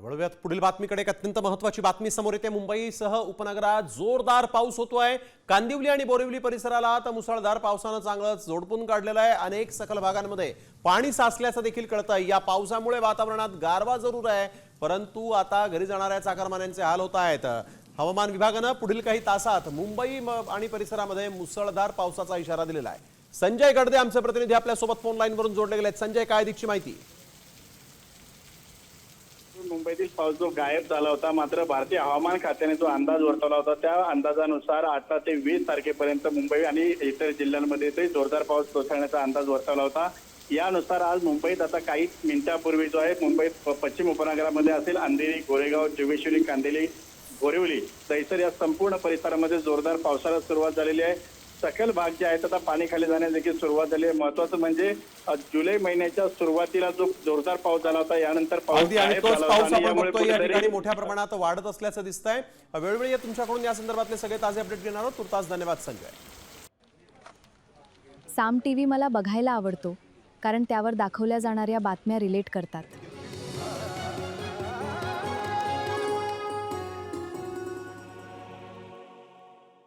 वळूयात पुढील बातमीकडे। एक अत्यंत महत्त्वाची बातमी समोर येते। मुंबईसह उपनगरात जोरदार पाऊस होतोय। कांदिवली आणि बोरिवली परिसराला तर मुसळधार पावसानं चांगलंच झोडपून काढलेलं आहे। अनेक सखल भागांमध्ये पाणी साचल्याचं देखील कळतंय। या पावसामुळे वातावरणात गारवा जरूर आहे, परंतु आता घरी जाणाऱ्या चाकरमान्यांचे हाल होत आहेत। हवामान विभागानं पुढील काही तासात मुंबई आणि परिसरामध्ये मुसळधार पावसाचा इशारा दिलेला आहे। संजय गडदे आमचे प्रतिनिधी आपल्या सोबत फोन लाईनवरून जोडले गेले आहेत। संजय, काय अधिकची माहिती? मुंबईतील पाऊस जो गायब झाला होता, मात्र भारतीय हवामान खात्याने जो अंदाज वर्तवला होता त्या अंदाजानुसार 18 ते 20 तारखेपर्यंत मुंबई आणि इतर जिल्ह्यांमध्ये जोरदार पाऊस कोसळण्याचा अंदाज वर्तवला होता। यानुसार आज मुंबईत आता काही मिनिटांपूर्वी जो आहे मुंबईत पश्चिम उपनगरामध्ये असेल अंधेरी, गोरेगाव, जोगेश्वरी, कांदिवली, बोरिवली, दहिसर या संपूर्ण परिसरामध्ये जोरदार पावसाला सुरुवात झालेली आहे। सखल भाग जे आहेत आता पाणी खाली जाण्यास देखील सुरुवात झाली आहे। महत्त्वाचं म्हणजे जुलै महिन्याच्या सुरुवातीला जो जोरदार पाऊस झाला होता, यानंतर पाऊस आपण बघतोय या ठिकाणी मोठ्या प्रमाणात वाढत असल्याचं दिसतंय। वेळोवेळी तुमच्याकडून या संदर्भातले सगळे ताजे अपडेट घेणार आहोत। तुर्तास धन्यवाद संजय। साम टीव्ही मला बघायला आवडतो, कारण त्यावर दाखवल्या जाणाऱ्या बातम्या रिलेट करतात।